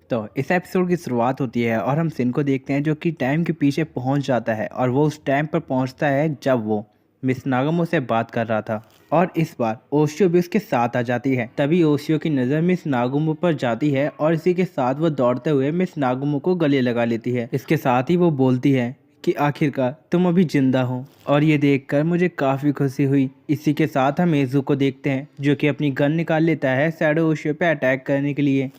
तो इस एपिसोड की शुरुआत होती है और हम सिन को देखते हैं जो कि टाइम के पीछे पहुंच जाता है और वो उस टाइम पर पहुंचता है जब वो मिस नागमो से बात कर रहा था। और इस बार ओशियो भी उसके साथ आ जाती है। तभी ओशियो की नज़र मिस नागुमो पर जाती है और इसी के साथ वो दौड़ते हुए मिस नागुमो को गले लगा लेती है। इसके साथ ही वो बोलती है कि आखिरकार तुम अभी जिंदा हो, और ये देखकर मुझे काफ़ी खुशी हुई। इसी के साथ हम एजू को देखते हैं जो कि अपनी गन निकाल लेता है शैडो ओशियो पे अटैक करने के लिए,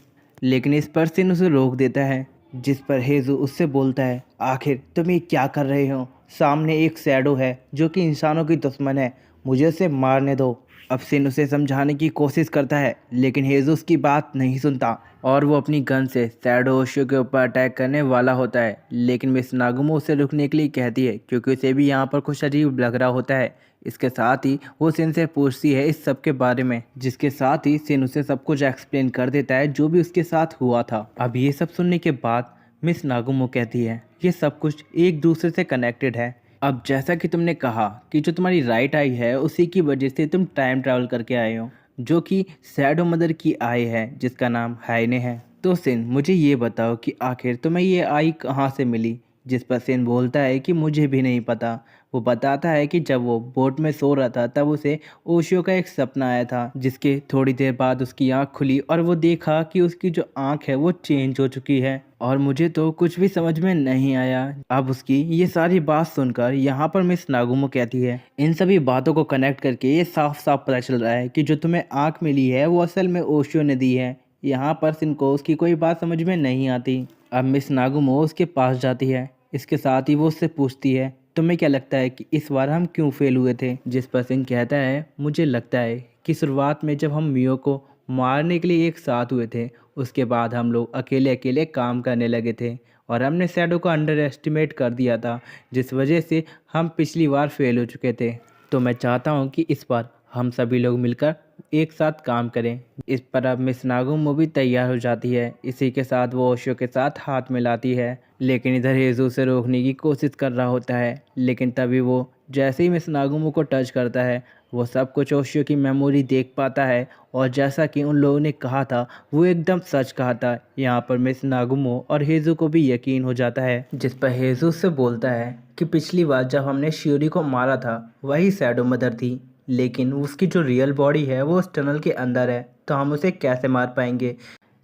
लेकिन इस पर सिन उसे रोक देता है। जिस पर हेजू उससे बोलता है, आखिर तुम ये क्या कर रहे हो? सामने एक शैडो है जो कि इंसानों की दुश्मन है, मुझे उसे मारने दो। अब सिन उसे समझाने की कोशिश करता है लेकिन हेजू उसकी बात नहीं सुनता और वो अपनी गन से शैडो ओशियो के ऊपर अटैक करने वाला होता है। लेकिन मिस नागुमो उसे रुकने के लिए कहती है क्योंकि उसे भी यहाँ पर कुछ अजीब लग रहा होता है। इसके साथ ही वो सिन से पूछती है इस सब के बारे में, जिसके साथ ही सिन उसे सब कुछ एक्सप्लेन कर देता है जो भी उसके साथ हुआ था। अब ये सब सुनने के बाद मिस नागुमो कहती है ये सब कुछ एक दूसरे से कनेक्टेड है। अब जैसा कि तुमने कहा कि जो तुम्हारी राइट आई है उसी की वजह से तुम टाइम ट्रैवल करके आए हो, जो कि शैडो मदर की आई है जिसका नाम हाइने है। तो सिन मुझे ये बताओ कि आखिर तुम्हें ये आई कहाँ से मिली? जिस पर सिन बोलता है कि मुझे भी नहीं पता। वो बताता है कि जब वो बोट में सो रहा था तब उसे ओशियो का एक सपना आया था, जिसके थोड़ी देर बाद उसकी आंख खुली और वो देखा कि उसकी जो आंख है वो चेंज हो चुकी है। और मुझे तो कुछ भी समझ में नहीं आया। अब उसकी ये सारी बात सुनकर यहाँ पर मिस नागुमो कहती है इन सभी बातों को कनेक्ट करके ये साफ साफ पता चल रहा है कि जो तुम्हें आंख मिली है वो असल में ओशियो ने दी है। यहाँ पर सिन को उसकी कोई बात समझ में नहीं आती। अब मिस नागुमो उसके पास जाती है। इसके साथ ही वो उससे पूछती है तुम्हें क्या लगता है कि इस बार हम क्यों फेल हुए थे? जिस पर सिंह कहता है मुझे लगता है कि शुरुआत में जब हम मियो को मारने के लिए एक साथ हुए थे उसके बाद हम लोग अकेले अकेले काम करने लगे थे और हमने शैडो को अंडर एस्टिमेट कर दिया था, जिस वजह से हम पिछली बार फेल हो चुके थे। तो मैं चाहता हूँ कि इस बार हम सभी लोग मिलकर एक साथ काम करें। इस पर अब मिस नागुमो भी तैयार हो जाती है। इसी के साथ वो ओशियो के साथ हाथ मिलाती है, लेकिन इधर हेजू से रोकने की कोशिश कर रहा होता है। लेकिन तभी वो जैसे ही मिस नागुमो को टच करता है वो सब कुछ ओशियो की मेमोरी देख पाता है और जैसा कि उन लोगों ने कहा था वो एकदम सच कहा था। यहाँ पर मिस नागुमो और हेजू को भी यकीन हो जाता है। जिस पर हेजू से बोलता है कि पिछली बार जब हमने शियोरी को मारा था वही शैडो मदर थी, लेकिन उसकी जो रियल बॉडी है वो उस टनल के अंदर है, तो हम उसे कैसे मार पाएंगे?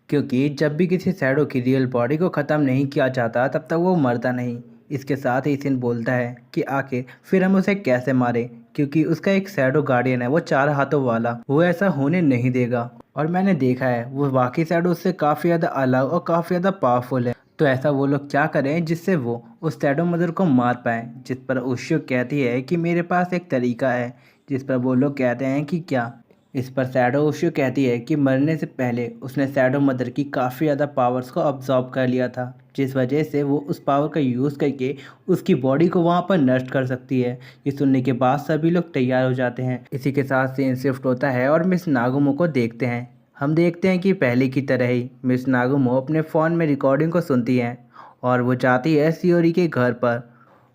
क्योंकि जब भी किसी शैडो की रियल बॉडी को ख़त्म नहीं किया जाता तब तक वो मरता नहीं। इसके साथ ही सिन बोलता है कि आखिर फिर हम उसे कैसे मारें, क्योंकि उसका एक शैडो गार्डियन है वो 4 हाथों वाला, वो ऐसा होने नहीं देगा। और मैंने देखा है वो बाकी शैडो उससे काफ़ी ज़्यादा अलग और काफ़ी ज़्यादा पावरफुल है, तो ऐसा वो लोग क्या करें जिससे वो उस शैडो मदर को मार पाएँ। जिस पर उशियो कहती है कि मेरे पास एक तरीका है। जिस पर वो लोग कहते हैं कि क्या? इस पर शैडो ओशियो कहती है कि मरने से पहले उसने शैडो मदर की काफ़ी ज़्यादा पावर्स को अब्जॉर्ब कर लिया था, जिस वजह से वो उस पावर का यूज़ करके उसकी बॉडी को वहाँ पर नष्ट कर सकती है। ये सुनने के बाद सभी लोग तैयार हो जाते हैं। इसी के साथ सीन शिफ्ट होता है और मिस नागुमो को देखते हैं। हम देखते हैं कि पहले की तरह ही मिस नागुमो अपने फ़ोन में रिकॉर्डिंग को सुनती हैं और वो जाती है शियोरी के घर पर,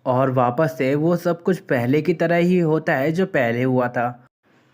और वापस से वो सब कुछ पहले की तरह ही होता है जो पहले हुआ था।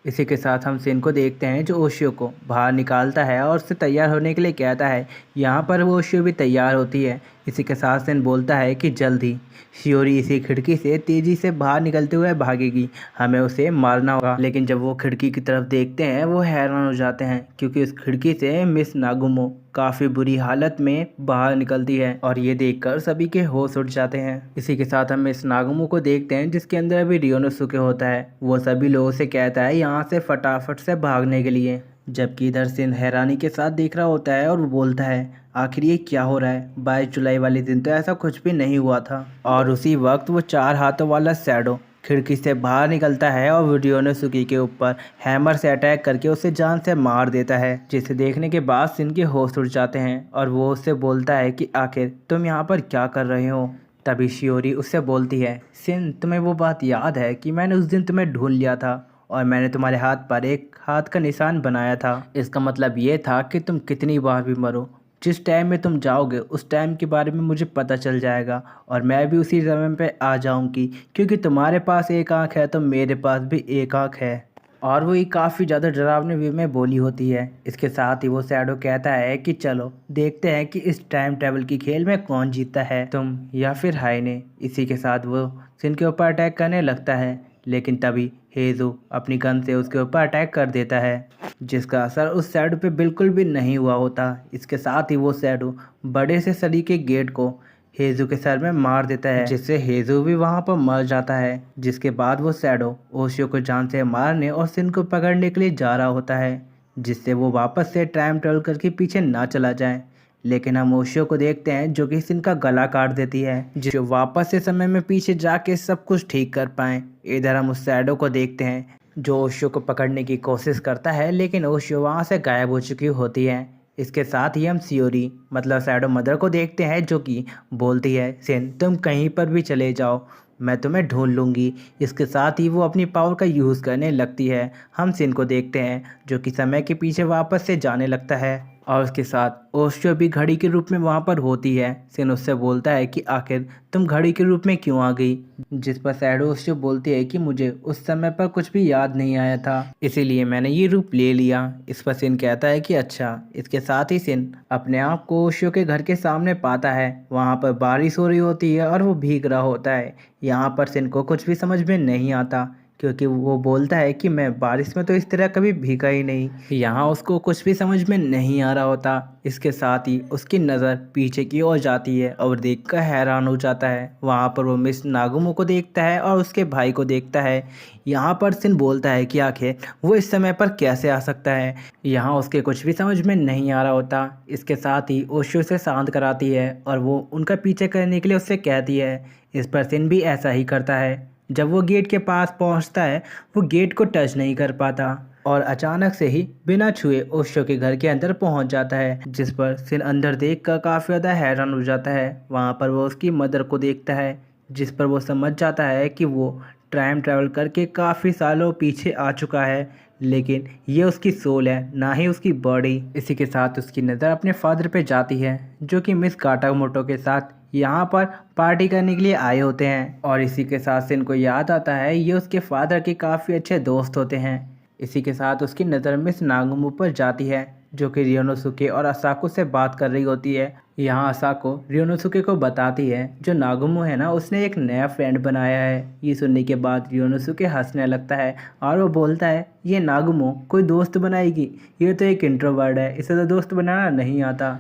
इसी के साथ हम सिन को देखते हैं जो ओशियो को बाहर निकालता है और उससे तैयार होने के लिए कहता है। यहाँ पर वो ओशियो भी तैयार होती है। इसी के साथ सिन बोलता है कि जल्द ही शियोरी इसी खिड़की से तेज़ी से बाहर निकलते हुए भागेगी, हमें उसे मारना होगा। लेकिन जब वो खिड़की की तरफ देखते हैं वो हैरान हो जाते हैं क्योंकि उस खिड़की से मिस नागुमो काफ़ी बुरी हालत में बाहर निकलती है और ये देखकर सभी के होश उड़ जाते हैं। इसी के साथ हम मिस नागुमो को देखते हैं जिसके अंदर अभी रियोनोसुके होता है। वो सभी लोगों से कहता है यहाँ से फटाफट से भागने के लिए, जबकि इधर सिन हैरानी के साथ देख रहा होता है और वो बोलता है आखिर ये क्या हो रहा है? 22 जुलाई वाले दिन तो ऐसा कुछ भी नहीं हुआ था। और उसी वक्त वो 4 हाथों वाला शैडो खिड़की से बाहर निकलता है और रियोनोसुके के ऊपर हैमर से अटैक करके उसे जान से मार देता है, जिसे देखने के बाद सिन के होश उड़ जाते हैं और वो उससे बोलता है कि आखिर तुम यहाँ पर क्या कर रहे हो? तभी शियोरी उससे बोलती है सिन तुम्हें वो बात याद है कि मैंने उस दिन तुम्हें ढूंढ लिया था और मैंने तुम्हारे हाथ पर एक हाथ का निशान बनाया था। इसका मतलब ये था कि तुम कितनी बार भी मरो, जिस टाइम में तुम जाओगे उस टाइम के बारे में मुझे पता चल जाएगा और मैं भी उसी समय पे आ जाऊंगी, क्योंकि तुम्हारे पास एक आंख है तो मेरे पास भी एक आंख है। और वो ये काफ़ी ज़्यादा डरावने वे में बोली होती है। इसके साथ ही वो शैडो कहता है कि चलो देखते हैं कि इस टाइम ट्रैवल की खेल में कौन जीतता है, तुम या फिर हाइने। इसी के साथ वो सिन के ऊपर अटैक करने लगता है, लेकिन तभी हेजो अपनी गन से उसके ऊपर अटैक कर देता है, जिसका असर उस शैडो पे बिल्कुल भी नहीं हुआ होता। इसके साथ ही वो शैडो बड़े से सली के गेट को हेजू के सर में मार देता है, जिससे हेजू भी वहां पर मर जाता है। जिसके बाद वो शैडो ओशियो को जान से मारने और सिन को पकड़ने के लिए जा रहा होता है, जिससे वो वापस से टाइम ट्रेवल करके पीछे ना चला जाए। लेकिन हम ओशियो को देखते हैं जो कि सिन का गला काट देती है, जो वापस से समय में पीछे जाके सब कुछ ठीक कर पाए। इधर हम उस शैडो को देखते हैं जो ओशियो को पकड़ने की कोशिश करता है, लेकिन ओशियो वहाँ से गायब हो चुकी होती है। इसके साथ ही हम सियोरी मतलब शैडो मदर को देखते हैं जो कि बोलती है, सिन तुम कहीं पर भी चले जाओ, मैं तुम्हें ढूंढ लूँगी। इसके साथ ही वो अपनी पावर का यूज़ करने लगती है। हम सिन को देखते हैं जो कि समय के पीछे वापस से जाने लगता है, और उसके साथ ओशियो भी घड़ी के रूप में वहाँ पर होती है। सिन उससे बोलता है कि आखिर तुम घड़ी के रूप में क्यों आ गई, जिस पर शैडो ओशियो बोलती है कि मुझे उस समय पर कुछ भी याद नहीं आया था, इसीलिए मैंने ये रूप ले लिया। इस पर सिन कहता है कि अच्छा। इसके साथ ही सिन अपने आप को ओशियो के घर के सामने पाता है। वहाँ पर बारिश हो रही होती है और वो भीग रहा होता है। यहाँ पर सिन को कुछ भी समझ में नहीं आता, क्योंकि वो बोलता है कि मैं बारिश में तो इस तरह कभी भीगा ही नहीं। यहाँ उसको कुछ भी समझ में नहीं आ रहा होता। इसके साथ ही उसकी नज़र पीछे की ओर जाती है और देखकर हैरान हो जाता है। वहाँ पर वो मिस नागुमो को देखता है और उसके भाई को देखता है। यहाँ पर सिन बोलता है कि आखिर वो इस समय पर कैसे आ सकता है। यहाँ उसके कुछ भी समझ में नहीं आ रहा होता। इसके साथ ही ओशियो से शांत कराती है और वो उनका पीछे करने के लिए उससे कहती है। इस पर सिन भी ऐसा ही करता है। जब वो गेट के पास पहुंचता है, वो गेट को टच नहीं कर पाता और अचानक से ही बिना छुए ओशियो के घर के अंदर पहुंच जाता है, जिस पर सिन अंदर देखकर काफ़ी ज़्यादा हैरान हो जाता है। वहां पर वो उसकी मदर को देखता है, जिस पर वो समझ जाता है कि वो टाइम ट्रैवल करके काफ़ी सालों पीछे आ चुका है, लेकिन ये उसकी सोल है, ना ही उसकी बॉडी। इसी के साथ उसकी नज़र अपने फादर पे जाती है, जो कि मिस काटामोटो के साथ यहाँ पर पार्टी करने के लिए आए होते हैं। और इसी के साथ सिन को याद आता है ये उसके फादर के काफ़ी अच्छे दोस्त होते हैं। इसी के साथ उसकी नज़र मिस नागुमो पर जाती है, जो कि रियोनोसुके और असाको से बात कर रही होती है। यहाँ असाको रियोनोसुके को बताती है जो नागुमो है ना, उसने एक नया फ्रेंड बनाया है। ये सुनने के बाद रियोनोसुके हंसने लगता है और वो बोलता है ये नागुमो कोई दोस्त बनाएगी, ये तो एक इंट्रोवर्ट है, इसे तो दोस्त बनाना नहीं आता।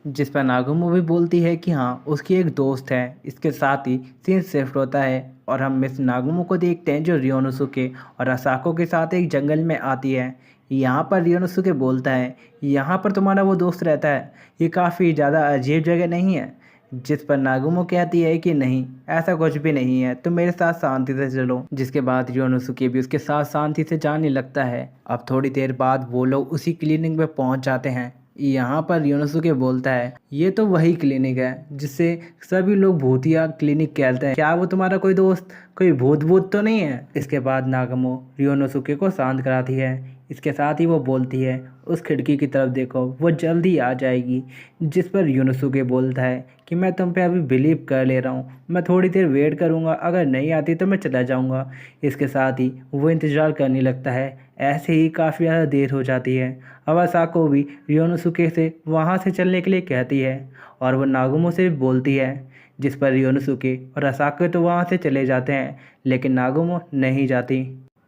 जिस पर नागुमो भी बोलती है कि हाँ उसकी एक दोस्त है। इसके साथ ही सीन शिफ्ट होता है और हम मिस नागुमो को देखते हैं जो रियोनोसुके और असाको के साथ एक जंगल में आती है। यहाँ पर रियोनोसुके बोलता है यहाँ पर तुम्हारा वो दोस्त रहता है, ये काफ़ी ज़्यादा अजीब जगह नहीं है। जिस पर नागुमो कहती है कि नहीं ऐसा कुछ भी नहीं है, तुम मेरे साथ शांति से चलो। जिसके बाद रियोनोसुके भी उसके साथ शांति से जाने लगता है। अब थोड़ी देर बाद वो लोग उसी क्लिनिक में पहुंच जाते हैं। यहाँ पर रियोनोसुके बोलता है ये तो वही क्लिनिक है जिससे सभी लोग भूतिया क्लिनिक कहते हैं, क्या वो तुम्हारा कोई दोस्त कोई भूत तो नहीं है। इसके बाद नागुमो रियोनोसुके को शांत कराती है। इसके साथ ही वो बोलती है उस खिड़की की तरफ देखो, वो जल्दी आ जाएगी। जिस पर रियोनोसुके बोलता है कि मैं तुम पे अभी बिलीव कर ले रहा हूँ, मैं थोड़ी देर वेट करूँगा, अगर नहीं आती तो मैं चला जाऊँगा। इसके साथ ही वो इंतज़ार करने लगता है। ऐसे ही काफ़ी ज़्यादा देर हो जाती है। अब असाको भी रियोनोसुके से वहाँ से चलने के लिए कहती है और वो नागुमो से भी बोलती है, जिस पर रियोनोसुके और असाको तो वहाँ से चले जाते हैं, लेकिन नागुमो नहीं जाती।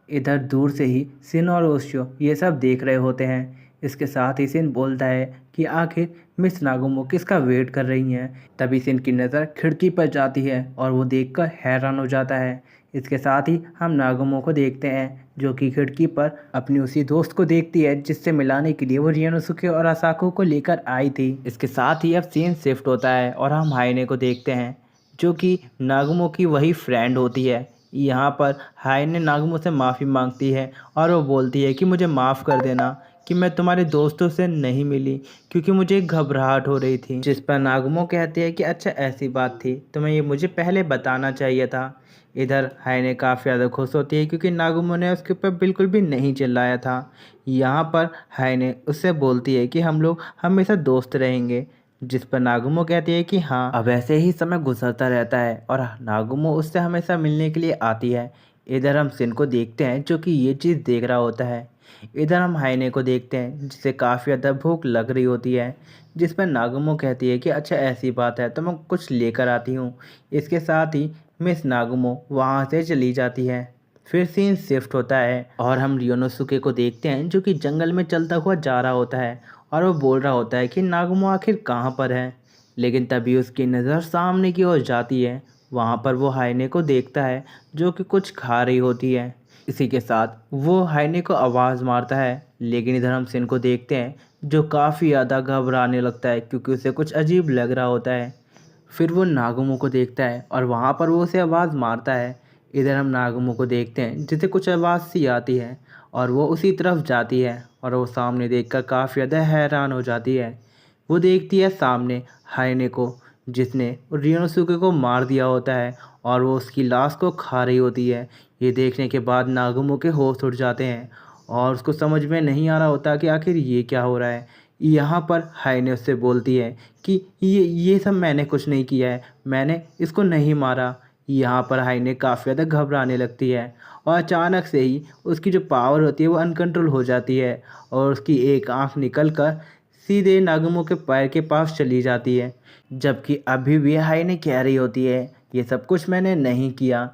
इधर दूर से ही सिन और ओशियो ये सब देख रहे होते हैं। इसके साथ ही सिन बोलता है कि आखिर मिस नागुमो किसका वेट कर रही हैं। तभी सिन की नज़र खिड़की पर जाती है और वो देखकर हैरान हो जाता है। इसके साथ ही हम नागुमो को देखते हैं जो कि खिड़की पर अपनी उसी दोस्त को देखती है जिससे मिलाने के लिए वो रियोनोसुके और असाको को लेकर आई थी। इसके साथ ही अब सीन शिफ्ट होता है और हम हाइने को देखते हैं जो कि नागुमो की वही फ्रेंड होती है। यहाँ पर हाइने नागुमो से माफ़ी मांगती है और वो बोलती है कि मुझे माफ़ कर देना कि मैं तुम्हारे दोस्तों से नहीं मिली क्योंकि मुझे घबराहट हो रही थी। जिस पर नागुमो कहती है कि अच्छा ऐसी बात थी, तुम्हें ये मुझे पहले बताना चाहिए था। इधर हाइने काफ़ी ज़्यादा खुश होती है क्योंकि नागुमो ने उसके ऊपर बिल्कुल भी नहीं चिल्लाया था। यहाँ पर हाइने उससे बोलती है कि हम लोग हमेशा दोस्त रहेंगे। जिस पर नागुमो कहती है कि हाँ अब ऐसे ही समय गुजरता रहता है और नागुमो उससे हमेशा मिलने के लिए आती है। इधर हम सिन को देखते हैं जो कि ये चीज़ देख रहा होता है। इधर हम हाइने को देखते हैं जिसे काफ़ी ज़्यादा भूख लग रही होती है, जिस पर नागुमो कहती है कि अच्छा ऐसी बात है तो मैं कुछ लेकर आती हूँ। इसके साथ ही मिस नागुमो वहाँ से चली जाती है। फिर सीन शिफ्ट होता है और हम रियोनोसुके को देखते हैं जो कि जंगल में चलता हुआ जा रहा होता है और वो बोल रहा होता है कि नागुमो आखिर कहाँ पर है। लेकिन तभी उसकी नज़र सामने की ओर जाती है। वहाँ पर वो हाइने को देखता है जो कि कुछ खा रही होती है। इसी के साथ वो हाइने को आवाज़ मारता है, लेकिन इधर हम सिन को देखते हैं जो काफ़ी ज़्यादा घबराने लगता है क्योंकि उसे कुछ अजीब लग रहा होता है। फिर वो नागुमो को देखता है और वहाँ पर वो उसे आवाज़ मारता है। इधर हम नागुमो को देखते हैं जिसे कुछ आवाज़ सी आती है और वो उसी तरफ जाती है और वो सामने देखकर काफ़ी ज़्यादा हैरान हो जाती है। वो देखती है सामने हाइने को जिसने रियोनोसुके को मार दिया होता है और वो उसकी लाश को खा रही होती है। ये देखने के बाद नागुमो के होश उड़ जाते हैं और उसको समझ में नहीं आ रहा होता कि आखिर ये क्या हो रहा है। यहाँ पर हाइने उससे बोलती है कि ये सब मैंने कुछ नहीं किया है, मैंने इसको नहीं मारा। यहाँ पर हाइने काफ़ी ज़्यादा घबराने लगती है और अचानक से ही उसकी जो पावर होती है वो अनकंट्रोल हो जाती है और उसकी एक आँख निकल कर सीधे नागुमो के पैर के पास चली जाती है। जबकि अभी भी हाइने कह रही होती है ये सब कुछ मैंने नहीं किया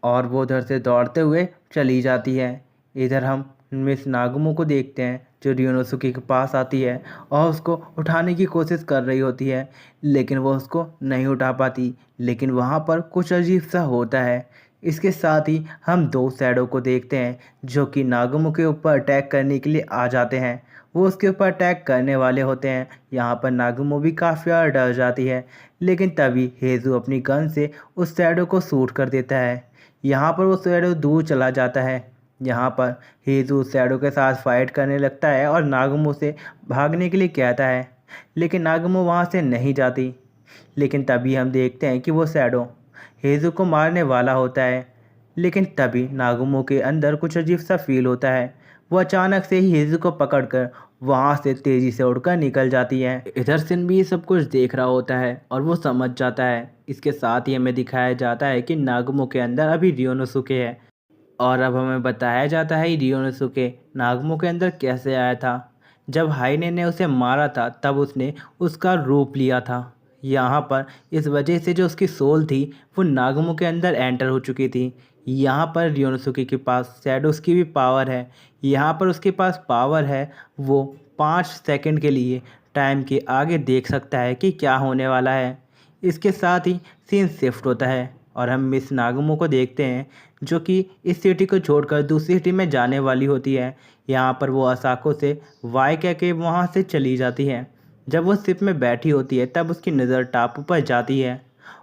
और वो उधर से दौड़ते हुए चली जाती है। इधर हम मिस नागुमो को देखते हैं जो रियोनोसुके के पास आती है और उसको उठाने की कोशिश कर रही होती है, लेकिन वो उसको नहीं उठा पाती। लेकिन वहाँ पर कुछ अजीब सा होता है। इसके साथ ही हम दो शैडो को देखते हैं जो कि नागुमो के ऊपर अटैक करने के लिए आ जाते हैं। वो उसके ऊपर अटैक करने वाले होते हैं। यहाँ पर नागुमो भी काफ़ी ज़्यादा डर जाती है, लेकिन तभी हेज़ू अपनी गन से उस शैडो को शूट कर देता है। यहाँ पर वो शैडो दूर चला जाता है। यहाँ पर हेज़ू शैडो के साथ फाइट करने लगता है और नागुमो से भागने के लिए कहता है, लेकिन नागुमो वहाँ से नहीं जाती। लेकिन तभी हम देखते हैं कि वो शैडो हेज़ू को मारने वाला होता है, लेकिन तभी नागुमो के अंदर कुछ अजीब सा फील होता है। वो अचानक से ही हेज़ू को पकड़कर वहाँ से तेज़ी से उड़कर निकल जाती है। इधर सिन भी ये सब कुछ देख रहा होता है और वो समझ जाता है। इसके साथ ही हमें दिखाया जाता है कि नागुमो के अंदर अभी रियोनोसुके है और अब हमें बताया जाता है रियोनोसुके नागुमो के अंदर कैसे आया था। जब हाइने ने उसे मारा था तब उसने उसका रूप लिया था। यहाँ पर इस वजह से जो उसकी सोल थी वो नागुमो के अंदर एंटर हो चुकी थी। यहाँ पर रियोनोसुके के पास शैडोस की भी पावर है। यहाँ पर उसके पास पावर है, वो 5 सेकंड के लिए टाइम के आगे देख सकता है कि क्या होने वाला है। इसके साथ ही सीन शिफ्ट होता है और हम मिस नागुमो को देखते हैं जो कि इस सिटी को छोड़कर दूसरी सिटी में जाने वाली होती है। यहाँ पर वो असाको से वाई कह के वहाँ से चली जाती है। जब वो शिप में बैठी होती है तब उसकी नज़र टापू पर जाती है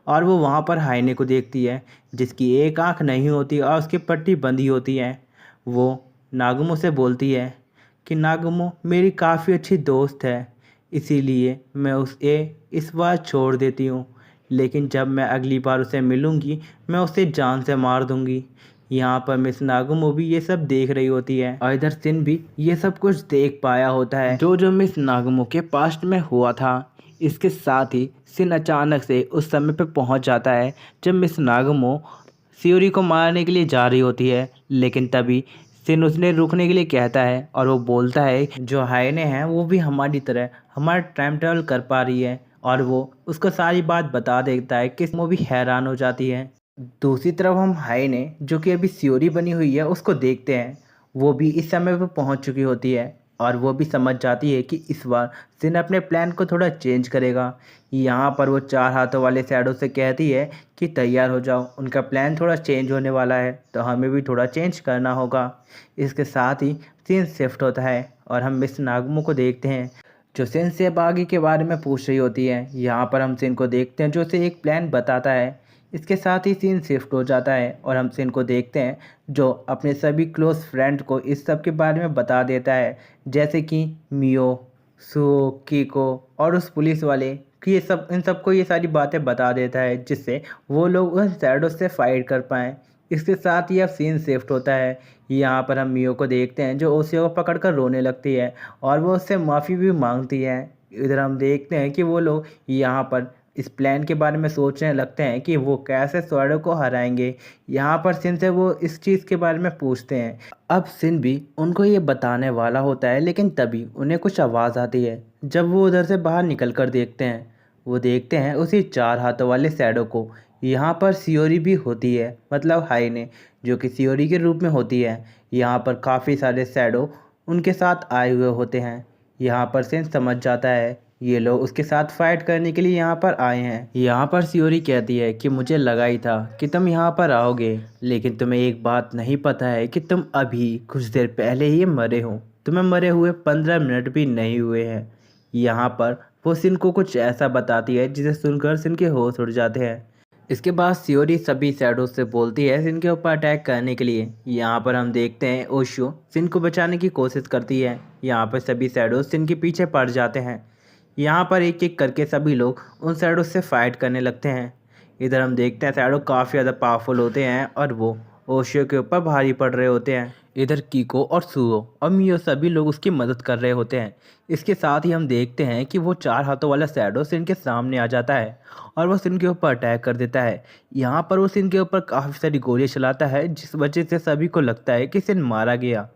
और वो वहाँ पर हाइने को देखती है जिसकी एक आंख नहीं होती और उसकी पट्टी बंधी होती है। वो नागुमो से बोलती है कि नागुमो मेरी काफ़ी अच्छी दोस्त है, इसीलिए मैं उसे इस बार छोड़ देती हूँ, लेकिन जब मैं अगली बार उसे मिलूँगी मैं उसे जान से मार दूँगी। यहाँ पर मिस नागुमो भी ये सब देख रही होती है और इधर सिन भी ये सब कुछ देख पाया होता है जो जो मिस नागुमो के पास्ट में हुआ था। इसके साथ ही सिन अचानक से उस समय पे पहुंच जाता है जब मिस नागुमो सियोरी को मारने के लिए जा रही होती है, लेकिन तभी सिन उसने रुकने के लिए कहता है और वो बोलता है जो हाइने हैं वो भी हमारी तरह हमारा टाइम ट्रेवल कर पा रही है और वो उसको सारी बात बता देता है कि वो भी हैरान हो जाती है। दूसरी तरफ हम हाइने जो कि अभी सियोरी बनी हुई है उसको देखते हैं। वो भी इस समय पर पहुंच चुकी होती है और वो भी समझ जाती है कि इस बार सिन अपने प्लान को थोड़ा चेंज करेगा। यहाँ पर वो चार हाथों वाले शैडो से कहती है कि तैयार हो जाओ, उनका प्लान थोड़ा चेंज होने वाला है तो हमें भी थोड़ा चेंज करना होगा। इसके साथ ही सीन शिफ्ट होता है और हम मिस नागुमो को देखते हैं जो सिन से अब आगे के बारे में पूछ रही होती है। यहाँ पर हम सिन को देखते हैं जो उसे एक प्लान बताता है। इसके साथ ही सीन शिफ्ट हो जाता है और हम सिन को देखते हैं जो अपने सभी क्लोज फ्रेंड को इस सब के बारे में बता देता है, जैसे कि मियो, सुओ, कीको और उस पुलिस वाले कि ये सब इन सबको ये सारी बातें बता देता है जिससे वो लोग उन शैडो से फाइट कर पाएँ। इसके साथ ही अब सीन शिफ्ट होता है। यहाँ पर हम मियो को देखते हैं जो ओसियो को पकड़कर रोने लगती है और वो उससे माफ़ी भी मांगती है। इधर हम देखते हैं कि वो लोग यहाँ पर इस प्लान के बारे में सोचने लगते हैं कि वो कैसे स्वॉर्ड को हराएंगे। यहाँ पर सिन से वो इस चीज़ के बारे में पूछते हैं। अब सिन भी उनको ये बताने वाला होता है, लेकिन तभी उन्हें कुछ आवाज़ आती है। जब वो उधर से बाहर निकल कर देखते हैं, वो देखते हैं उसी 4 हाथों वाले शैडो को। यहाँ पर सियोरी भी होती है, मतलब हाइने, जो कि सियोरी के रूप में होती है। यहाँ पर काफ़ी सारे शैडो उनके साथ आए हुए होते हैं। यहाँ पर सिन समझ जाता है ये लोग उसके साथ फाइट करने के लिए यहाँ पर आए हैं। यहाँ पर सियोरी कहती है कि मुझे लगा ही था कि तुम यहाँ पर आओगे, लेकिन तुम्हें एक बात नहीं पता है कि तुम अभी कुछ देर पहले ही मरे हो। तुम्हें मरे हुए 15 मिनट भी नहीं हुए हैं। यहाँ पर वो सिन को कुछ ऐसा बताती है जिसे सुनकर सिन के होश उड़ जाते हैं। इसके बाद सियोरी सभी शैडो से बोलती है सिन के ऊपर अटैक करने के लिए। यहाँ पर हम देखते हैं ओशो सिन को बचाने की कोशिश करती है। यहाँ पर सभी शैडो सिन के पीछे पड़ जाते हैं। यहाँ पर एक एक करके सभी लोग उन शैडो से फाइट करने लगते हैं। इधर हम देखते हैं शैडो काफ़ी ज़्यादा पावरफुल होते हैं और वो ओशियो के ऊपर भारी पड़ रहे होते हैं। इधर कीको और सुओ और मियो सभी लोग उसकी मदद कर रहे होते हैं। इसके साथ ही हम देखते हैं कि वो 4 हाथों वाला शैडो सिन के सामने आ जाता है और वो सिन के ऊपर अटैक कर देता है। यहाँ पर वो सिन के ऊपर काफ़ी सारी गोलियाँ चलाता है, जिस वजह से सभी को लगता है कि सिन मारा गया।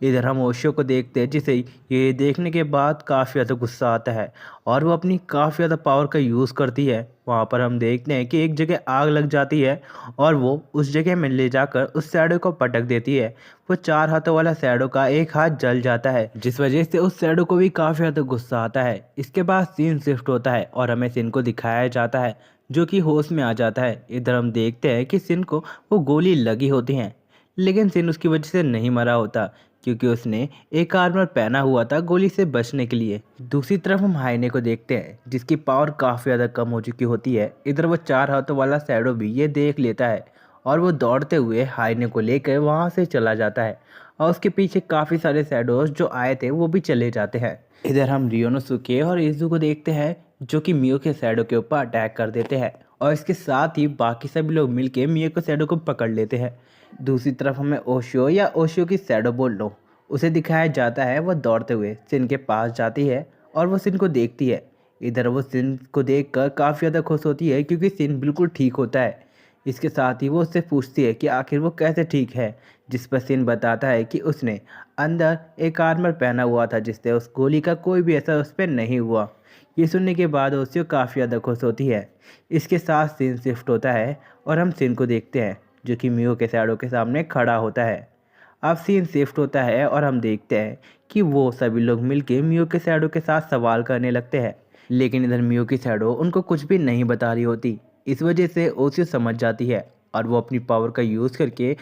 इधर हम ओशो को देखते हैं, जिसे ये देखने के बाद काफ़ी ज़्यादा गुस्सा आता है और वो अपनी काफ़ी ज़्यादा पावर का यूज़ करती है। वहाँ पर हम देखते हैं कि एक जगह आग लग जाती है और वो उस जगह में ले जाकर उस शैडो को पटक देती है। वो 4 हाथों वाला शैडो का एक हाथ जल जाता है, जिस वजह से उस शैडो को भी काफ़ी ज़्यादा गुस्सा आता है। इसके बाद सीन शिफ्ट होता है और हमें सिन को दिखाया जाता है, जो कि होश में आ जाता है। इधर हम देखते हैं कि सिन को वो गोली लगी होती हैं, लेकिन सिन उसकी वजह से नहीं मरा होता, क्योंकि उसने एक आर्मर पहना हुआ था गोली से बचने के लिए। दूसरी तरफ हम हाइने को देखते हैं, जिसकी पावर काफ़ी ज़्यादा कम हो चुकी होती है। इधर वो 4 हाथों वाला शैडो भी ये देख लेता है और वो दौड़ते हुए हाइने को लेकर वहाँ से चला जाता है और उसके पीछे काफ़ी सारे शैडोज जो आए थे वो भी चले जाते हैं। इधर हम रियोनोसुके और इज़ू को देखते हैं, जो कि मियो के शैडो के ऊपर अटैक कर देते हैं और इसके साथ ही बाकी सभी लोग मिलके मियो के शैडो को पकड़ लेते हैं। दूसरी तरफ हमें ओशियो या ओशियो की शैडो बोल लो, उसे दिखाया जाता है। वह दौड़ते हुए सिन के पास जाती है और वो सिन को देखती है। इधर वो सिन को देखकर काफ़ी ज़्यादा खुश होती है, क्योंकि सिन बिल्कुल ठीक होता है। इसके साथ ही वो उससे पूछती है कि आखिर वो कैसे ठीक है, जिस पर सिन बताता है कि उसने अंदर एक आर्मर पहना हुआ था, जिससे उस गोली का कोई भी असर उस पर नहीं हुआ। ये सुनने के बाद ओशियो काफ़ी ज़्यादा खुश होती है। इसके साथ सीन शिफ्ट होता है और हम सिन को देखते हैं, जो कि मियो के शैडो के सामने खड़ा होता है। अब सीन शिफ्ट होता है और हम देखते हैं कि वो सभी लोग मिलके मियो के शैडो के साथ सवाल करने लगते हैं, लेकिन इधर मियो की शैडो उनको कुछ भी नहीं बता रही होती। इस वजह से ओशियो समझ जाती है और वो अपनी पावर का यूज़ करके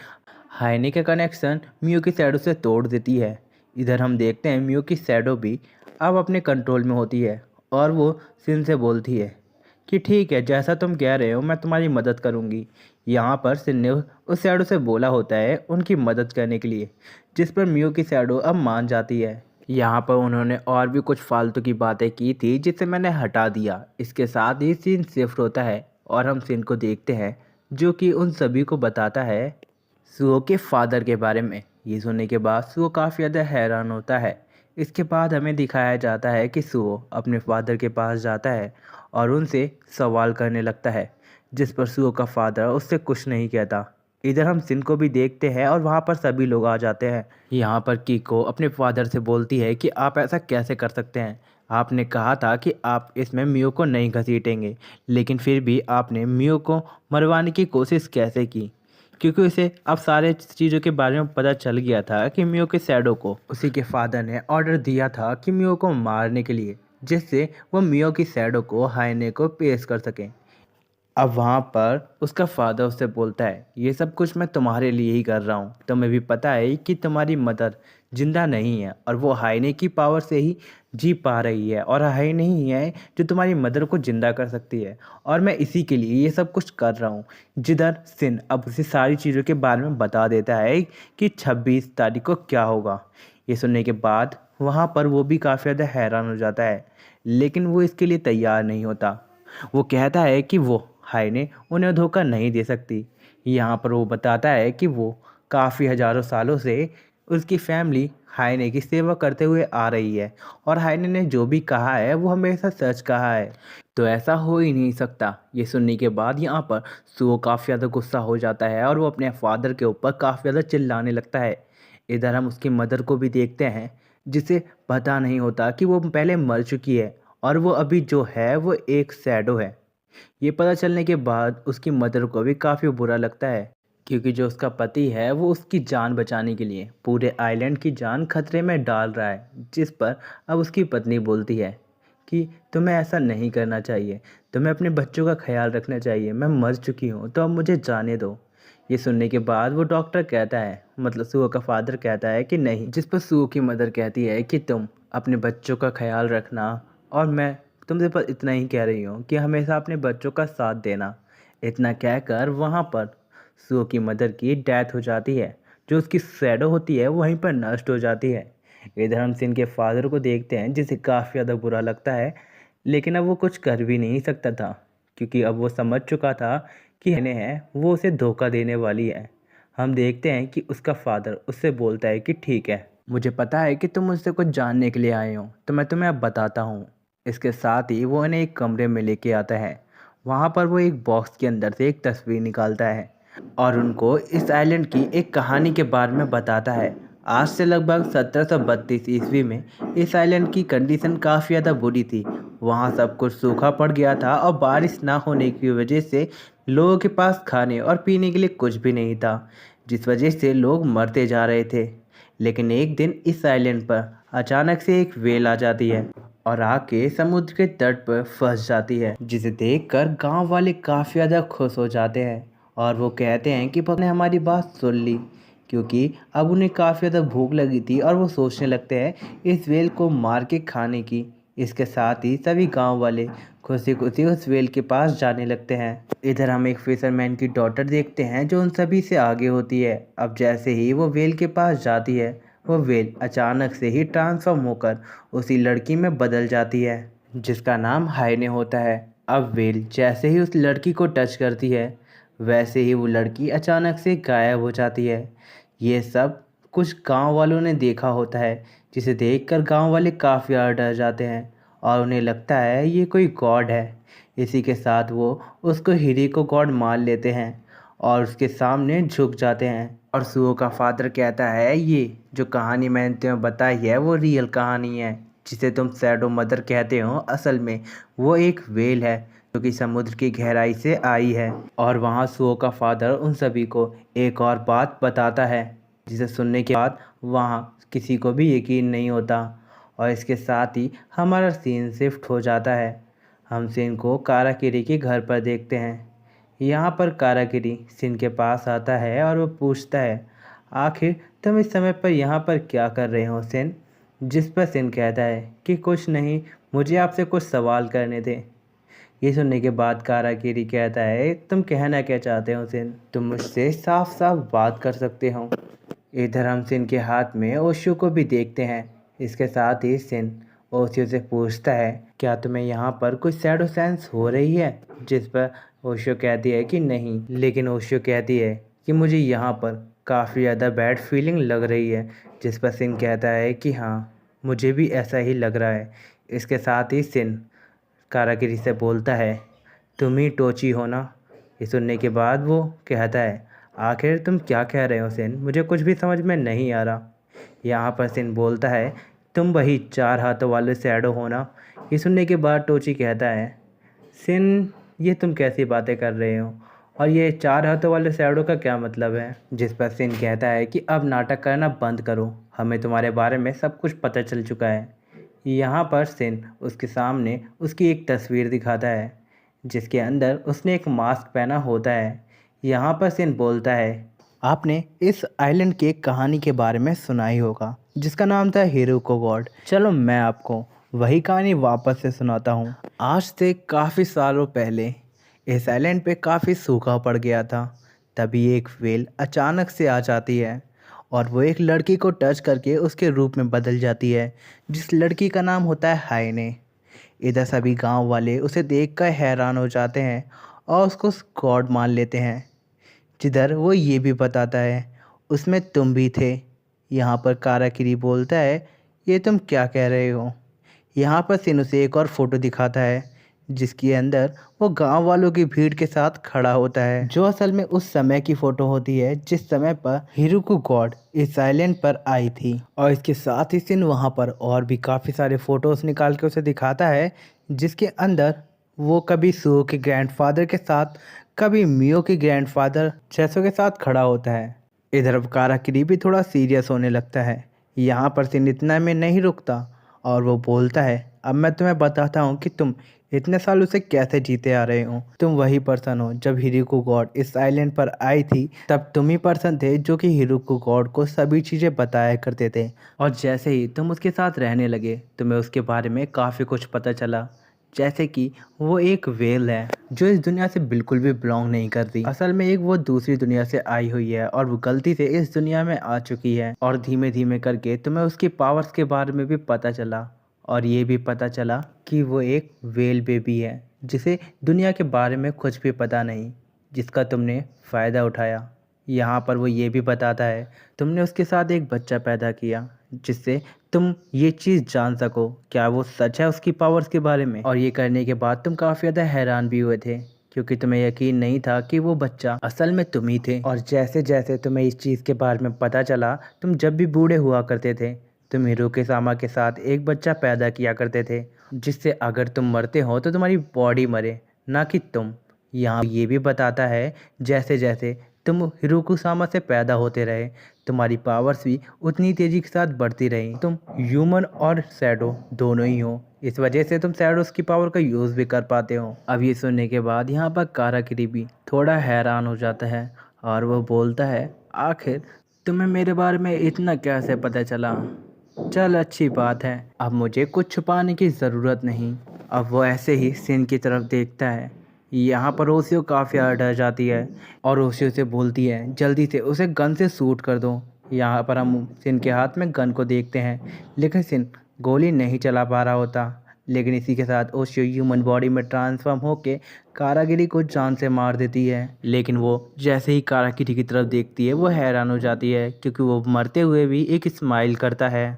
हाइने का कनेक्शन मियो की शैडो से तोड़ देती है। इधर हम देखते हैं मियो की शैडो भी अब अपने कंट्रोल में होती है और वो सिन से बोलती है कि ठीक है, जैसा तुम कह रहे हो मैं तुम्हारी मदद करूंगी। यहाँ पर सिन ने उस शैडो से बोला होता है उनकी मदद करने के लिए, जिस पर मियो की शैडो अब मान जाती है। यहाँ पर उन्होंने और भी कुछ फालतू की बातें की थी, जिसे मैंने हटा दिया। इसके साथ ही सीन शिफ्ट होता है और हम सिन को देखते हैं, जो कि उन सभी को बताता है सुओ के फादर के बारे में। ये सुनने के बाद सुओ काफ़ी ज़्यादा हैरान होता है। इसके बाद हमें दिखाया जाता है कि सुओ अपने फादर के पास जाता है और उनसे सवाल करने लगता है, जिस पर सुओ का फादर उससे कुछ नहीं कहता। इधर हम सिन को भी देखते हैं और वहाँ पर सभी लोग आ जाते हैं। यहाँ पर कीको अपने फादर से बोलती है कि आप ऐसा कैसे कर सकते हैं, आपने कहा था कि आप इसमें मियो को नहीं घसीटेंगे, लेकिन फिर भी आपने मियो को मरवाने की कोशिश कैसे की, क्योंकि उसे अब सारे चीज़ों के बारे में पता चल गया था कि मियो के शैडो को उसी के फादर ने ऑर्डर दिया था कि मियो को मारने के लिए, जिससे वो मियो की शैडो को हाइने को पेश कर सकें। अब वहाँ पर उसका फादर उससे बोलता है ये सब कुछ मैं तुम्हारे लिए ही कर रहा हूँ, तुम्हें भी पता है कि तुम्हारी मदर जिंदा नहीं है और वो हाइने की पावर से ही जी पा रही है, और हाइने ही है जो तुम्हारी मदर को जिंदा कर सकती है, और मैं इसी के लिए ये सब कुछ कर रहा हूँ। जिधर सिन अब उसे सारी चीज़ों के बारे में बता देता है कि 26 तारीख को क्या होगा। ये सुनने के बाद वहाँ पर वो भी काफ़ी ज़्यादा हैरान हो जाता है, लेकिन वो इसके लिए तैयार नहीं होता। वो कहता है कि वो हाइने उन्हें धोखा नहीं दे सकती। यहाँ पर वो बताता है कि वो काफ़ी हज़ारों सालों से उसकी फैमिली हाइने की सेवा करते हुए आ रही है और हाइने ने जो भी कहा है वो हमेशा सच कहा है। तो ऐसा हो ही नहीं सकता। ये सुनने के बाद यहाँ पर सुओ काफ़ी ज़्यादा गुस्सा हो जाता है और वो अपने फादर के ऊपर काफ़ी ज़्यादा चिल्लाने लगता है। इधर हम उसकी मदर को भी देखते हैं, जिसे पता नहीं होता कि वो पहले मर चुकी है और वो अभी जो है वो एक शैडो है। ये पता चलने के बाद उसकी मदर को भी काफ़ी बुरा लगता है, क्योंकि जो उसका पति है वो उसकी जान बचाने के लिए पूरे आइलैंड की जान खतरे में डाल रहा है। जिस पर अब उसकी पत्नी बोलती है कि तुम्हें ऐसा नहीं करना चाहिए, तुम्हें अपने बच्चों का ख्याल रखना चाहिए, मैं मर चुकी हूँ तो अब मुझे जाने दो। ये सुनने के बाद वो डॉक्टर कहता है, मतलब सुओ का फादर कहता है कि नहीं, जिस पर सुओ की मदर कहती है कि तुम अपने बच्चों का ख्याल रखना और मैं तुमसे बस इतना ही कह रही हूँ कि हमेशा अपने बच्चों का साथ देना। इतना कहकर वहाँ पर सुओ की मदर की डेथ हो जाती है। जो उसकी शैडो होती है वो वहीं पर नष्ट हो जाती है। इधर हम सिन के फादर को देखते हैं, जिसे काफ़ी ज़्यादा बुरा लगता है, लेकिन अब वो कुछ कर भी नहीं सकता था, क्योंकि अब वो समझ चुका था कि इन्हें है वो उसे धोखा देने वाली है। हम देखते हैं कि उसका फादर उससे बोलता है कि ठीक है, मुझे पता है कि तुम मुझसे कुछ जानने के लिए आए हो, तो मैं तुम्हें अब बताता हूँ। इसके साथ ही वो इन्हें एक कमरे में लेके आता है। वहाँ पर वो एक बॉक्स के अंदर से एक तस्वीर निकालता है और उनको इस आइलैंड की एक कहानी के बारे में बताता है। आज से लगभग 1732 ईस्वी में इस आइलैंड की कंडीशन काफ़ी ज़्यादा बुरी थी। वहाँ सब कुछ सूखा पड़ गया था और बारिश ना होने की वजह से लोगों के पास खाने और पीने के लिए कुछ भी नहीं था, जिस वजह से लोग मरते जा रहे थे। लेकिन एक दिन इस आइलैंड पर अचानक से एक व्हेल आ जाती है और आके समुद्र के तट पर फंस जाती है, जिसे देखकर गांव वाले काफ़ी ज़्यादा खुश हो जाते हैं और वो कहते हैं कि पक ने हमारी बात सुन ली, क्योंकि अब उन्हें काफ़ी ज़्यादा भूख लगी थी और वो सोचने लगते हैं इस व्हेल को मार के खाने की। इसके साथ ही सभी गांव वाले खुशी खुशी उस व्हेल के पास जाने लगते हैं। इधर हम एक फिशरमैन की डॉटर देखते हैं जो उन सभी से आगे होती है। अब जैसे ही वो व्हेल के पास जाती है, वो व्हेल अचानक से ही ट्रांसफॉर्म होकर उसी लड़की में बदल जाती है, जिसका नाम हाइने होता है। अब व्हेल जैसे ही उस लड़की को टच करती है, वैसे ही वो लड़की अचानक से गायब हो जाती है। ये सब कुछ गांव वालों ने देखा होता है, जिसे देखकर गांव वाले काफ़ी ज़्यादा डर जाते हैं और उन्हें लगता है ये कोई गॉड है। इसी के साथ वो उसको हीरे को गॉड मान लेते हैं और उसके सामने झुक जाते हैं। और सुओ का फादर कहता है ये जो कहानी मैंने तुम्हें बताई है वो रियल कहानी है, जिसे तुम शैडो मदर कहते हो, असल में वो एक व्हेल है जो कि समुद्र की गहराई से आई है। और वहाँ सुओ का फादर उन सभी को एक और बात बताता है, जिसे सुनने के बाद वहाँ किसी को भी यकीन नहीं होता। और इसके साथ ही हमारा सीन शिफ्ट हो जाता है। हम सिन को काराकिरी के घर पर देखते हैं। यहाँ पर काराकिरी सिन के पास आता है और वो पूछता है, आखिर तुम इस समय पर यहाँ पर क्या कर रहे हो सिन? जिस पर सिन कहता है कि कुछ नहीं, मुझे आपसे कुछ सवाल करने थे। ये सुनने के बाद काराकिरी कहता है, तुम कहना क्या चाहते हो सिन? तुम मुझसे साफ साफ बात कर सकते हो। इधर हम सिन के हाथ में ओशो को भी देखते हैं। इसके साथ ही सिन ओशो से पूछता है, क्या तुम्हें यहाँ पर कुछ शैडो सेंस हो रही है? जिस पर ओशो कहती है कि नहीं, लेकिन ओशो कहती है कि मुझे यहाँ पर काफ़ी ज़्यादा बैड फीलिंग लग रही है। जिस पर सिन कहता है कि हाँ, मुझे भी ऐसा ही लग रहा है। इसके साथ ही सिन कारागिरी से बोलता है, तुम ही टोची हो ना? ये सुनने के बाद वो कहता है, आखिर तुम क्या कह रहे हो सिन? मुझे कुछ भी समझ में नहीं आ रहा। यहाँ पर सिन बोलता है, तुम वही 4 हाथों वाले शैडो हो ना? ये सुनने के बाद टोची कहता है, सिन ये तुम कैसी बातें कर रहे हो और ये 4 हाथों वाले शैडो का क्या मतलब है? जिस पर सिन कहता है कि अब नाटक करना बंद करो, हमें तुम्हारे बारे में सब कुछ पता चल चुका है। यहाँ पर सिन उसके सामने उसकी एक तस्वीर दिखाता है, जिसके अंदर उसने एक मास्क पहना होता है। यहाँ पर सिन बोलता है, आपने इस आइलैंड की एक कहानी के बारे में सुना ही होगा, जिसका नाम था हिरुको गॉड। चलो मैं आपको वही कहानी वापस से सुनाता हूँ। आज से काफ़ी सालों पहले इस आइलैंड पे काफ़ी सूखा पड़ गया था। तभी एक व्हेल अचानक से आ जाती है और वो एक लड़की को टच करके उसके रूप में बदल जाती है, जिस लड़की का नाम होता है हाइने। इधर सभी गांव वाले उसे देखकर हैरान हो जाते हैं और उसको गॉड मान लेते हैं। जिधर वो ये भी बताता है, उसमें तुम भी थे। यहाँ पर काराकिरी बोलता है, ये तुम क्या कह रहे हो? यहाँ पर सिन उसे एक और फोटो दिखाता है, जिसके अंदर वो गांव वालों की भीड़ के साथ खड़ा होता है, जो असल में उस समय की फोटो होती है जिस समय पर हिरुको गॉड इस आइलैंड पर आई थी। और इसके साथ ही सिन वहां पर और भी काफ़ी सारे फोटोज निकाल के उसे दिखाता है, जिसके अंदर वो कभी सुओ के ग्रैंडफादर के साथ, कभी मियो के ग्रैंडफादर चेसो के साथ खड़ा होता है। इधर अब काराकिरी भी थोड़ा सीरियस होने लगता है। यहाँ पर सिन इतना में नहीं रुकता और वो बोलता है, अब मैं तुम्हें बताता हूँ कि तुम इतने सालों से कैसे जीते आ रहे हो। तुम वही पर्सन हो, जब हिरुको गॉड इस आइलैंड पर आई थी तब तुम ही पर्सन थे जो कि हिरुको गॉड को सभी चीज़ें बताया करते थे। और जैसे ही तुम उसके साथ रहने लगे तुम्हें उसके बारे में काफ़ी कुछ पता चला, जैसे कि वो एक वेल है जो इस दुनिया से बिल्कुल भी बिलोंग नहीं करती। असल में एक वो दूसरी दुनिया से आई हुई है और वो गलती से इस दुनिया में आ चुकी है। और धीमे धीमे करके तुम्हें उसकी पावर्स के बारे में भी पता चला और ये भी पता चला कि वो एक वेल बेबी है जिसे दुनिया के बारे में कुछ भी पता नहीं, जिसका तुमने फ़ायदा उठाया। यहाँ पर वो ये भी बताता है तुमने उसके साथ एक बच्चा पैदा किया जिससे तुम ये चीज़ जान सको क्या वो सच है उसकी पावर्स के बारे में। और ये करने के बाद तुम काफ़ी ज़्यादा हैरान भी हुए थे क्योंकि तुम्हें यकीन नहीं था कि वो बच्चा असल में तुम ही थे। और जैसे जैसे तुम्हें इस चीज़ के बारे में पता चला, तुम जब भी बूढ़े हुआ करते थे तुम हिरोके सामा के साथ एक बच्चा पैदा किया करते थे, जिससे अगर तुम मरते हो तो तुम्हारी बॉडी मरे, ना कि तुम। यहाँ ये भी बताता है जैसे जैसे तुम हिरोकुसामा से पैदा होते रहे तुम्हारी पावर्स भी उतनी तेजी के साथ बढ़ती रही। तुम ह्यूमन और शैडो दोनों ही हो, इस वजह से तुम शैडोज की पावर का यूज़ भी कर पाते हो। अब ये सुनने के बाद यहाँ पर काराकिरी भी थोड़ा हैरान हो जाता है और वो बोलता है, आखिर तुम्हें मेरे बारे में इतना कैसे पता चला? चल अच्छी बात है, अब मुझे कुछ छुपाने की ज़रूरत नहीं। अब वो ऐसे ही सिन की तरफ देखता है। यहाँ पर ओसियो काफ़ी डर जाती है और ओसियो से बोलती है जल्दी से उसे गन से शूट कर दो। यहाँ पर हम सिन के हाथ में गन को देखते हैं, लेकिन सिन गोली नहीं चला पा रहा होता। लेकिन इसी के साथ ओशियो ह्यूमन बॉडी में ट्रांसफॉर्म होके कारागिरी को जान से मार देती है। लेकिन वो जैसे ही कारागिरी की तरफ देखती है वो हैरान हो जाती है क्योंकि वो मरते हुए भी एक स्माइल करता है।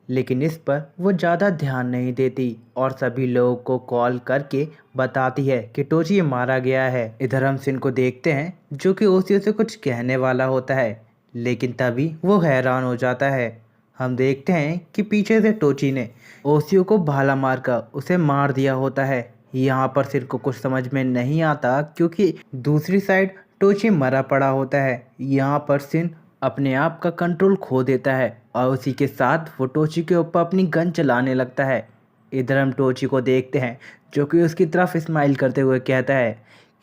लेकिन इस पर वो ज़्यादा ध्यान नहीं देती और सभी लोगों को कॉल करके बताती है कि टोची मारा गया है। इधर हम सिन को देखते हैं जो कि ओसियो से कुछ कहने वाला होता है, लेकिन तभी वो हैरान हो जाता है। हम देखते हैं कि पीछे से टोची ने ओसियो को भाला मारकर उसे मार दिया होता है। यहाँ पर सिन को कुछ समझ में नहीं आता क्योंकि दूसरी साइड टोची मरा पड़ा होता है। यहाँ पर सिन अपने आप का कंट्रोल खो देता है और उसी के साथ वो टोची के ऊपर अपनी गन चलाने लगता है। इधर हम टोची को देखते हैं जो कि उसकी तरफ स्माइल करते हुए कहता है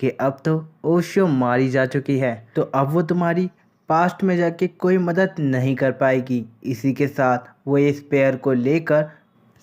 कि अब तो ओशियो मारी जा चुकी है, तो अब वो तुम्हारी पास्ट में जाके कोई मदद नहीं कर पाएगी। इसी के साथ वो इस पेयर को लेकर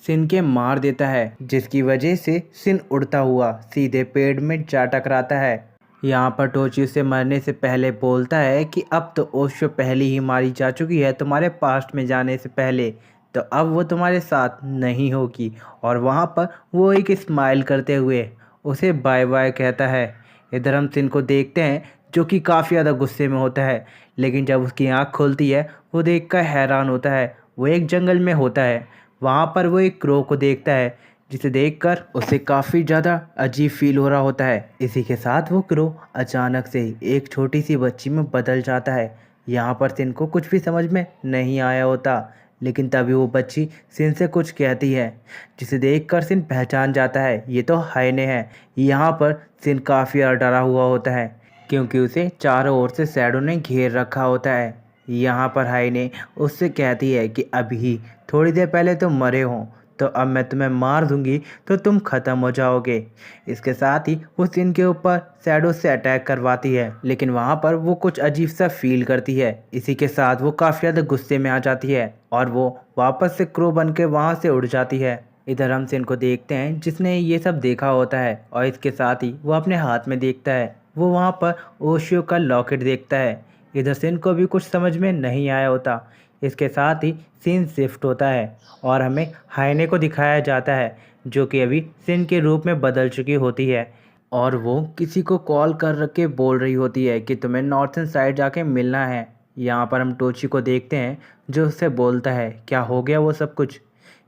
सिन के मार देता है, जिसकी वजह से सिन उड़ता हुआ सीधे पेड़ में जा टकराता है। यहाँ पर टोची उसे मरने से पहले बोलता है कि अब तो ओशो पहले ही मारी जा चुकी है तुम्हारे पास्ट में जाने से पहले, तो अब वो तुम्हारे साथ नहीं होगी। और वहाँ पर वो एक स्माइल करते हुए उसे बाय बाय कहता है। इधर हम सिन को देखते हैं जो कि काफ़ी ज़्यादा गुस्से में होता है, लेकिन जब उसकी आँख खुलती है वो देखकर हैरान होता है। वो एक जंगल में होता है, वहाँ पर वो एक क्रो को देखता है जिसे देखकर उसे काफ़ी ज़्यादा अजीब फील हो रहा होता है। इसी के साथ वो क्रो अचानक से ही एक छोटी सी बच्ची में बदल जाता है। यहाँ पर सिन को कुछ भी समझ में नहीं आया होता, लेकिन तभी वो बच्ची सिन से कुछ कहती है जिसे देखकर सिन पहचान जाता है ये तो हायने है। यहाँ पर सिन काफ़ी डरा हुआ होता है क्योंकि उसे चारों ओर से शैडो ने घेर रखा होता है। यहाँ पर हायने उससे कहती है कि अभी थोड़ी देर पहले तुम मरे हो, तो अब मैं तुम्हें मार दूंगी तो तुम ख़त्म हो जाओगे। इसके साथ ही वो सिन के ऊपर शैडो से अटैक करवाती है, लेकिन वहाँ पर वो कुछ अजीब सा फील करती है। इसी के साथ वो काफ़ी ज़्यादा गुस्से में आ जाती है और वो वापस से क्रो बन के वहाँ से उड़ जाती है। इधर हम सिन को देखते हैं जिसने ये सब देखा होता है और इसके साथ ही वो अपने हाथ में देखता है। वो वहाँ पर ओशियो का लॉकेट देखता है। इधर सिन को भी कुछ समझ में नहीं आया होता। इसके साथ ही सीन शिफ्ट होता है और हमें हायने को दिखाया जाता है जो कि अभी सिन के रूप में बदल चुकी होती है और वो किसी को कॉल कर के बोल रही होती है कि तुम्हें नॉर्थन साइड जाके मिलना है। यहाँ पर हम टोची को देखते हैं जो उससे बोलता है क्या हो गया वो सब कुछ।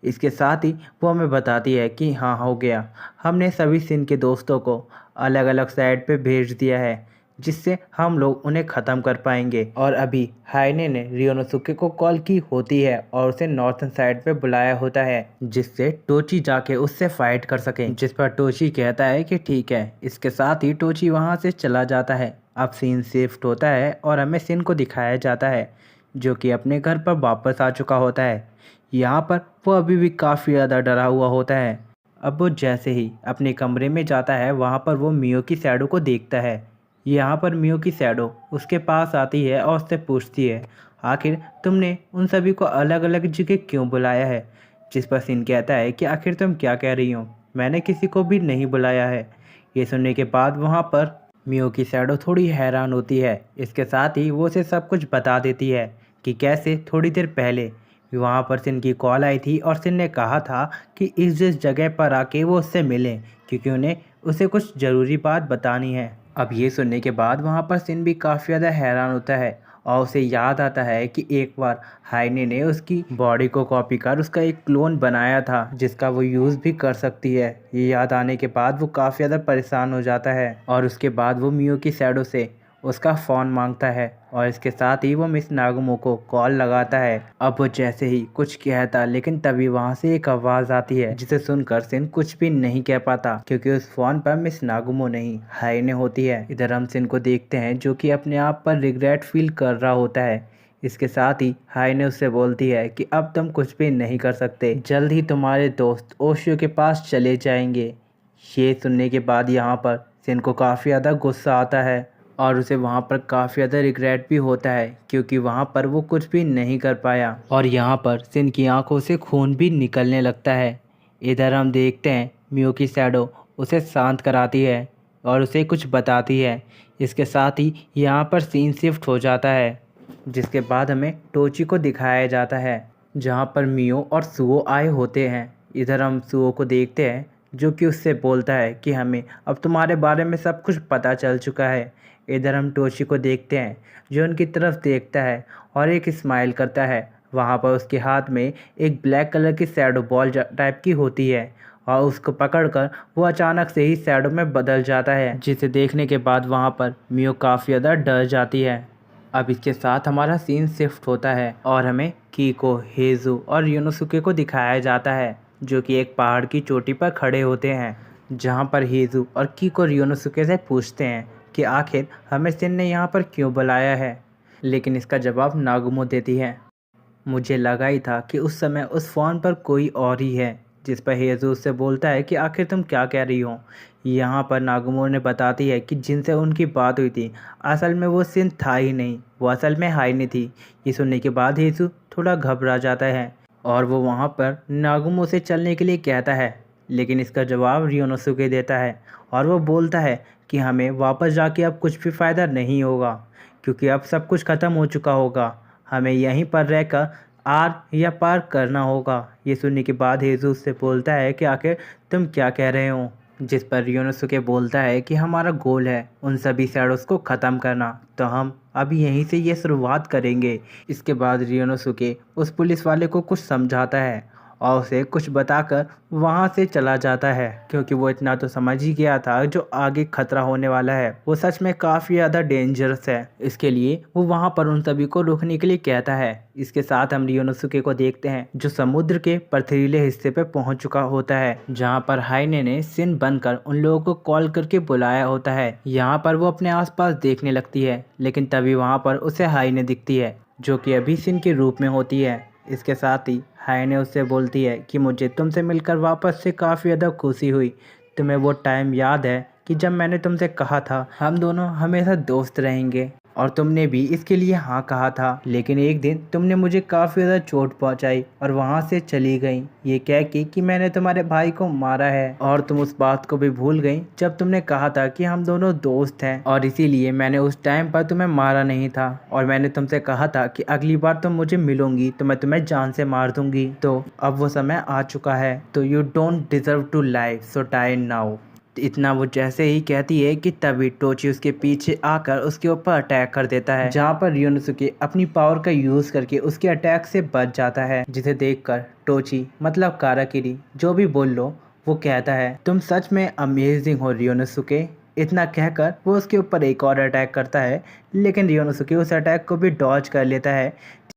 इसके साथ ही वो हमें बताती है कि हाँ हो गया, हमने सभी सिन के दोस्तों को अलग अलग साइड पे भेज दिया है जिससे हम लोग उन्हें ख़त्म कर पाएंगे। और अभी हाइने ने रियोनोसुके को कॉल की होती है और उसे नॉर्थन साइड पे बुलाया होता है जिससे टोची जाके उससे फाइट कर सके, जिस पर टोची कहता है कि ठीक है। इसके साथ ही टोची वहाँ से चला जाता है। अब सीन शिफ्ट होता है और हमें सिन को दिखाया जाता है जो कि अपने घर पर वापस आ चुका होता है। यहाँ पर वो अभी भी काफ़ी ज़्यादा डरा हुआ होता है। अब वो जैसे ही अपने कमरे में जाता है वहाँ पर वो मियो की शैडो को देखता है। यहाँ पर मियो की शैडो उसके पास आती है और उससे पूछती है आखिर तुमने उन सभी को अलग अलग जगह क्यों बुलाया है, जिस पर सिन कहता है कि आखिर तुम क्या कह रही हो, मैंने किसी को भी नहीं बुलाया है। ये सुनने के बाद वहाँ पर मियो की शैडो थोड़ी हैरान होती है। इसके साथ ही वो उसे सब कुछ बता देती है कि कैसे थोड़ी देर पहले वहाँ पर सिन की कॉल आई थी और सिन ने कहा था कि इस जिस जगह पर आके वो उससे मिलें क्योंकि उन्हें उसे कुछ ज़रूरी बात बतानी है। अब ये सुनने के बाद वहाँ पर सिन भी काफ़ी ज़्यादा हैरान होता है और उसे याद आता है कि एक बार हाइने ने उसकी बॉडी को कॉपी कर उसका एक क्लोन बनाया था जिसका वो यूज़ भी कर सकती है। ये याद आने के बाद वो काफ़ी ज़्यादा परेशान हो जाता है और उसके बाद वो मियो की शैडो से उसका फ़ोन मांगता है और इसके साथ ही वो मिस नागुमो को कॉल लगाता है। अब वो जैसे ही कुछ कहता लेकिन तभी वहाँ से एक आवाज़ आती है जिसे सुनकर सिन कुछ भी नहीं कह पाता क्योंकि उस फ़ोन पर मिस नागुमो नहीं हाइने होती है। इधर हम सिन को देखते हैं जो कि अपने आप पर रिग्रेट फील कर रहा होता है। इसके साथ ही हाइने उससे बोलती है कि अब तुम कुछ भी नहीं कर सकते, जल्द ही तुम्हारे दोस्त ओशियो के पास चले जाएंगे। ये सुनने के बाद यहाँ पर सिन को काफ़ी ज़्यादा गुस्सा आता है और उसे वहाँ पर काफ़ी ज़्यादा रिग्रेट भी होता है क्योंकि वहाँ पर वो कुछ भी नहीं कर पाया और यहाँ पर सिन की आंखों से खून भी निकलने लगता है। इधर हम देखते हैं मियो की शैडो उसे शांत कराती है और उसे कुछ बताती है। इसके साथ ही यहाँ पर सीन शिफ्ट हो जाता है जिसके बाद हमें टोची को दिखाया जाता है जहाँ पर मियो और सुओ आए होते हैं। इधर हम सुओ को देखते हैं जो कि उससे बोलता है कि हमें अब तुम्हारे बारे में सब कुछ पता चल चुका है। इधर हम टोची को देखते हैं जो उनकी तरफ देखता है और एक स्माइल करता है। वहाँ पर उसके हाथ में एक ब्लैक कलर की शैडो बॉल टाइप की होती है और उसको पकड़कर वो अचानक से ही शैडो में बदल जाता है जिसे देखने के बाद वहाँ पर मियो काफ़ी ज़्यादा डर जाती है। अब इसके साथ हमारा सीन शिफ्ट होता है और हमें कीको, हेजू और योनोसुके को दिखाया जाता है जो कि एक पहाड़ की चोटी पर खड़े होते हैं जहाँ पर हेजू और कीको योनोसुके से पूछते हैं कि आखिर हमें सिन ने यहाँ पर क्यों बुलाया है, लेकिन इसका जवाब नागुमो देती है। मुझे लगा ही था कि उस समय उस फ़ोन पर कोई और ही है, जिस पर हेजू उससे बोलता है कि आखिर तुम क्या कह रही हो। यहाँ पर नागुमो ने बताती है कि जिनसे उनकी बात हुई थी असल में वो सिन था ही नहीं, वो असल में हाइने थी। ये सुनने के बाद हेजू थोड़ा घबरा जाता है और वो वहाँ पर नागुमो से चलने के लिए कहता है, लेकिन इसका जवाब रियोनोसुके देता है और वो बोलता है कि हमें वापस जाके अब कुछ भी फ़ायदा नहीं होगा क्योंकि अब सब कुछ ख़त्म हो चुका होगा, हमें यहीं पर रहकर आर या पार करना होगा। ये सुनने के बाद हेजू उससे बोलता है कि आखिर तुम क्या कह रहे हो, जिस पर रियोनोसुके बोलता है कि हमारा गोल है उन सभी शैडोज़ को ख़त्म करना, तो हम अभी यहीं से ये शुरुआत करेंगे। इसके बाद रियोनोसुके उस पुलिस वाले को कुछ समझाता है और उसे कुछ बताकर वहाँ से चला जाता है क्योंकि वो इतना तो समझ ही गया था जो आगे खतरा होने वाला है वो सच में काफ़ी ज़्यादा डेंजरस है। इसके लिए वो वहाँ पर उन सभी को रोकने के लिए कहता है। इसके साथ हम रियोनोसुके को देखते हैं जो समुद्र के पथरीले हिस्से पे पहुँच चुका होता है जहाँ पर हाइने ने सिन बनकर उन लोगों को कॉल करके बुलाया होता है। यहाँ पर वो अपने आसपास देखने लगती है लेकिन तभी वहाँ पर उसे हाइने दिखती है जो कि अभी सिन के रूप में होती है। इसके साथ ही हाइने उससे बोलती है कि मुझे तुमसे मिलकर वापस से काफ़ी ज़्यादा खुशी हुई। तुम्हें वो टाइम याद है कि जब मैंने तुमसे कहा था हम दोनों हमेशा दोस्त रहेंगे, और तुमने भी इसके लिए हाँ कहा था, लेकिन एक दिन तुमने मुझे काफ़ी ज़्यादा चोट पहुंचाई और वहाँ से चली गई ये कह के कि मैंने तुम्हारे भाई को मारा है, और तुम उस बात को भी भूल गई जब तुमने कहा था कि हम दोनों दोस्त हैं और इसीलिए मैंने उस टाइम पर तुम्हें मारा नहीं था, और मैंने तुमसे कहा था कि अगली बार तुम मुझे मिलोगी तो मैं तुम्हें जान से मार दूंगी। तो अब वो समय आ चुका है, तो you don't deserve to live, so die now. इतना वो जैसे ही कहती है कि तभी टोची उसके पीछे आकर उसके ऊपर अटैक कर देता है, जहाँ पर रियोनोसुके अपनी पावर का यूज करके उसके अटैक से बच जाता है। जिसे देखकर टोची मतलब काराकिरी जो भी बोल लो वो कहता है तुम सच में अमेजिंग हो रियोनोसुके। इतना कहकर वो उसके ऊपर एक और अटैक करता है, लेकिन रियोनोसुके उस अटैक को भी डॉज कर लेता है,